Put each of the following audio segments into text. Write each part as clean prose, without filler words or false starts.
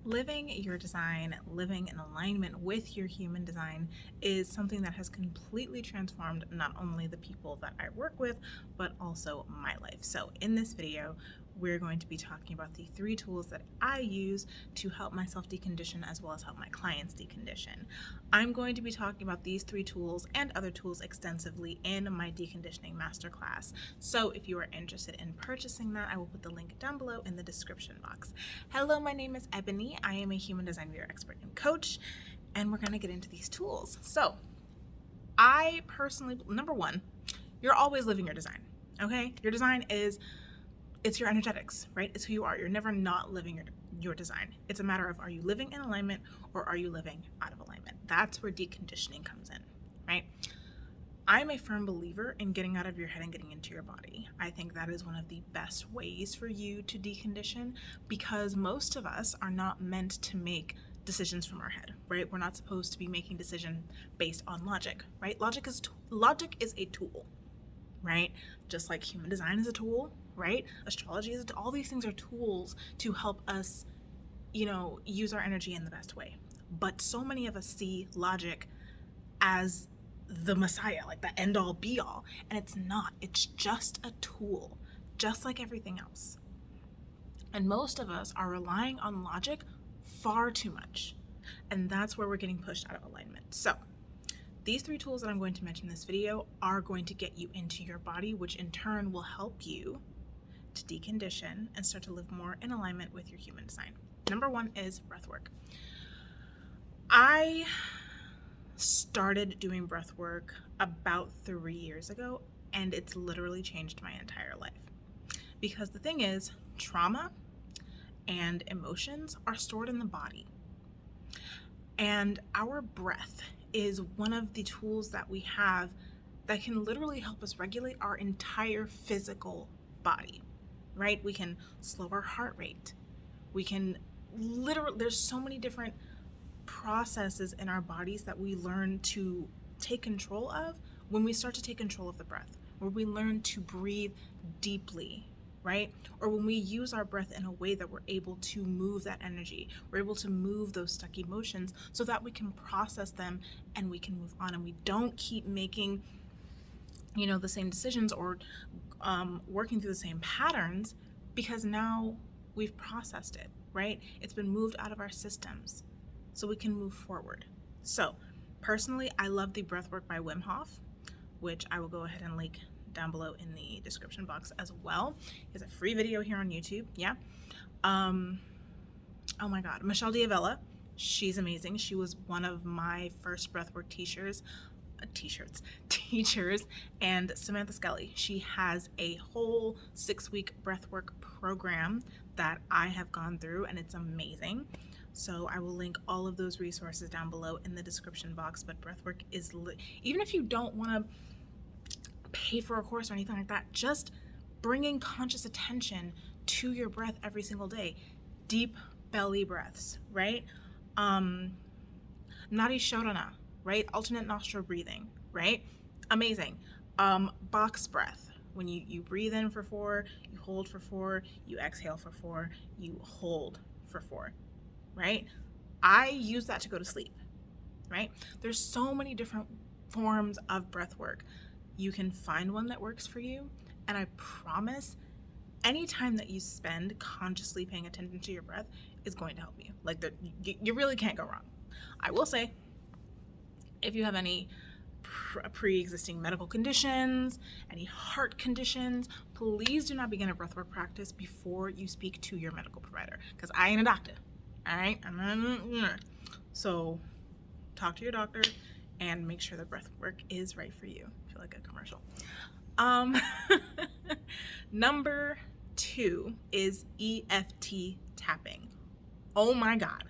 Living your design, living in alignment with your human design is something that has completely transformed not only the people that I work with, but also my life. So in this video, we're going to be talking about the 3 tools that I use to help myself decondition as well as help my clients decondition. I'm going to be talking about these 3 tools and other tools extensively in my deconditioning masterclass. So if you are interested in purchasing that, I will put the link down below in the description box. Hello, my name is Ebony. I am a human design reader expert and coach, and we're going to get into these tools. So I personally, number one, you're always living your design, okay? Your design is, it's your energetics, right? It's who you are. You're never not living your design. It's a matter of, are you living in alignment or are you living out of alignment? That's where deconditioning comes in, right? I'm a firm believer in getting out of your head and getting into your body. I think that is one of the best ways for you to decondition, because most of us are not meant to make decisions from our head, right? We're not supposed to be making decisions based on logic, right? Logic is a tool, right? Just like human design is a tool, right? Astrology is all these things are tools to help us, use our energy in the best way. But so many of us see logic as the messiah, like the end all be all, and it's not. It's just a tool, just like everything else. And most of us are relying on logic far too much, and that's where we're getting pushed out of alignment. So these 3 tools that I'm going to mention in this video are going to get you into your body, which in turn will help you to decondition and start to live more in alignment with your human design. Number 1 is breath work. I started doing breath work about 3 years ago, and it's literally changed my entire life. Because the thing is, trauma and emotions are stored in the body. And our breath is one of the tools that we have that can literally help us regulate our entire physical body, right? We can slow our heart rate. We can there's so many different processes in our bodies that we learn to take control of when we start to take control of the breath, where we learn to breathe deeply, right? Or when we use our breath in a way that we're able to move that energy, we're able to move those stuck emotions so that we can process them and we can move on, and we don't keep making, the same decisions or working through the same patterns, because now we've processed it, right? It's been moved out of our systems so we can move forward. So personally, I love the breathwork by Wim Hof, which I will go ahead and link down below in the description box as well. It's a free video here on YouTube. Yeah. Oh my God, Michelle Diavella, she's amazing. She was one of my first breathwork teachers, and Samantha Skelly. She has a whole 6-week breathwork program that I have gone through, and it's amazing. So I will link all of those resources down below in the description box. But breathwork is, even if you don't want to pay for a course or anything like that, just bringing conscious attention to your breath every single day. Deep belly breaths, right? Nadi Shodhana, right? Alternate nostril breathing, right? Amazing. Box breath. When you breathe in for 4, you hold for 4, you exhale for 4, you hold for 4, right? I use that to go to sleep, right? There's so many different forms of breath work. You can find one that works for you, and I promise anytime that you spend consciously paying attention to your breath is going to help you. Like, you really can't go wrong. I will say, if you have any pre-existing medical conditions, any heart conditions, please do not begin a breathwork practice before you speak to your medical provider, because I ain't a doctor, all right? So talk to your doctor and make sure the breathwork is right for you. I feel like a commercial. Number 2 is EFT tapping. Oh my God.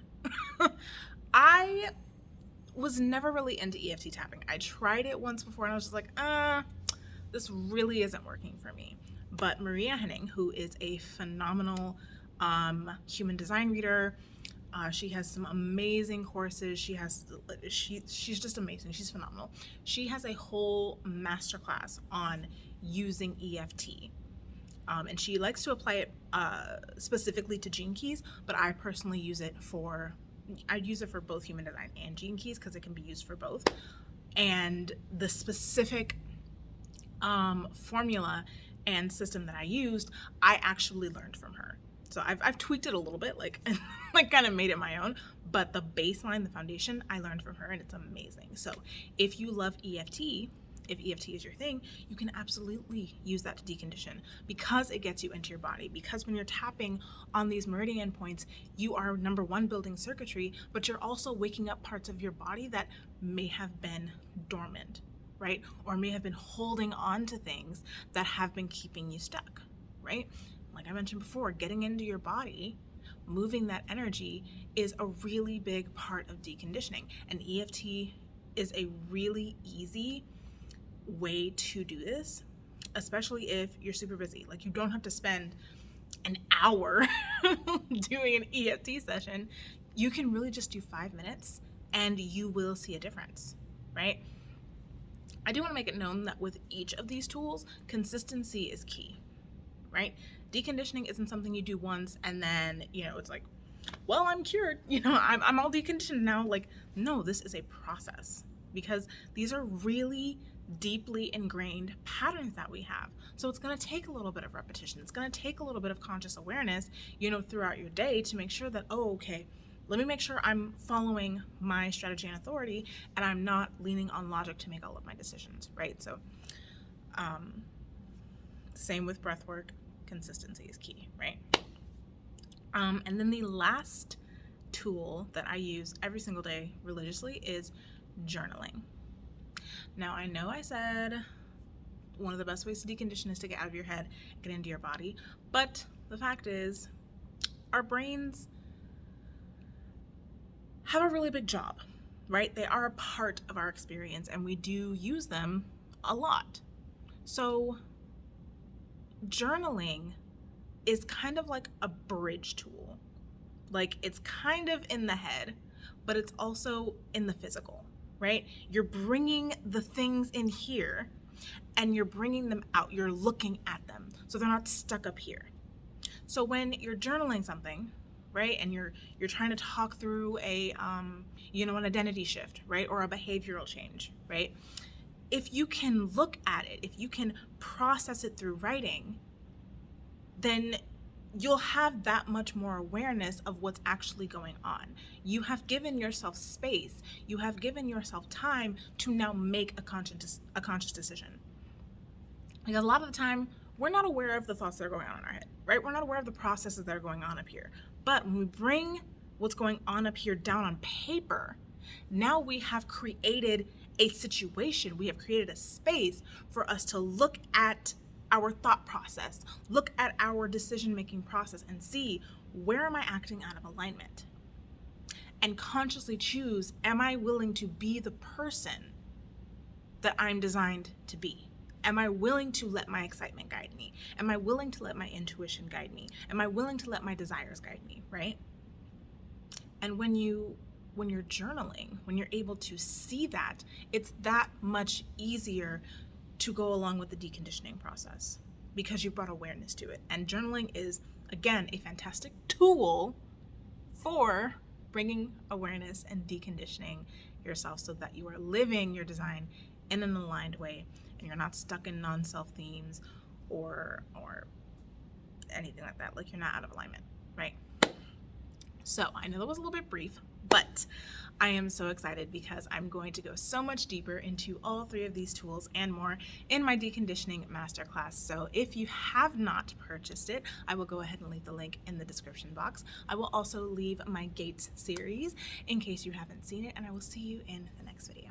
I was never really into EFT tapping. I tried it once before and I was just like, this really isn't working for me. But Maria Henning, who is a phenomenal human design reader, she has some amazing courses. She's just amazing. She's phenomenal. She has a whole masterclass on using EFT. And she likes to apply it specifically to gene keys, but I personally use it for both human design and gene keys because it can be used for both. And the specific formula and system that I used, I actually learned from her. So I've tweaked it a little bit, like kind of made it my own, but the baseline, the foundation, I learned from her, and it's amazing. So if you love EFT, if EFT is your thing, you can absolutely use that to decondition because it gets you into your body. Because when you're tapping on these meridian points, you are, number one, building circuitry, but you're also waking up parts of your body that may have been dormant, right? Or may have been holding on to things that have been keeping you stuck, right? Like I mentioned before, getting into your body, moving that energy is a really big part of deconditioning. And EFT is a really easy way to do this, especially if you're super busy. Like, you don't have to spend an hour doing an EFT session. You can really just do 5 minutes and you will see a difference, right? I do want to make it known that with each of these tools, consistency is key, right? Deconditioning isn't something you do once and then, it's like, well, I'm cured, I'm all deconditioned now. Like, no, this is a process because these are really deeply ingrained patterns that we have. So it's going to take a little bit of repetition. It's going to take a little bit of conscious awareness, throughout your day to make sure that, oh, okay, let me make sure I'm following my strategy and authority and I'm not leaning on logic to make all of my decisions, right? So same with breath work, consistency is key, right? And then the last tool that I use every single day religiously is journaling. Now, I know I said one of the best ways to decondition is to get out of your head, get into your body, but the fact is our brains have a really big job, right? They are a part of our experience and we do use them a lot. So journaling is kind of like a bridge tool. Like, it's kind of in the head, but it's also in the physical, right? You're bringing the things in here and you're bringing them out. You're looking at them so they're not stuck up here. So when you're journaling something, right, and you're trying to talk through an identity shift, right, or a behavioral change, right? If you can look at it, if you can process it through writing, then you'll have that much more awareness of what's actually going on. You have given yourself space. You have given yourself time to now make a conscious decision. Because a lot of the time, we're not aware of the thoughts that are going on in our head, right? We're not aware of the processes that are going on up here. But when we bring what's going on up here down on paper, now we have created a situation. We have created a space for us to look at our thought process, look at our decision-making process and see, where am I acting out of alignment? And consciously choose, am I willing to be the person that I'm designed to be? Am I willing to let my excitement guide me? Am I willing to let my intuition guide me? Am I willing to let my desires guide me, right? And when you're journaling, when you're able to see that, it's that much easier to go along with the deconditioning process because you've brought awareness to it. And journaling is, again, a fantastic tool for bringing awareness and deconditioning yourself so that you are living your design in an aligned way and you're not stuck in non-self themes or anything like that. Like, you're not out of alignment, right? So I know that was a little bit brief, but I am so excited because I'm going to go so much deeper into all 3 of these tools and more in my deconditioning masterclass. So if you have not purchased it, I will go ahead and leave the link in the description box. I will also leave my Gates series in case you haven't seen it, and I will see you in the next video.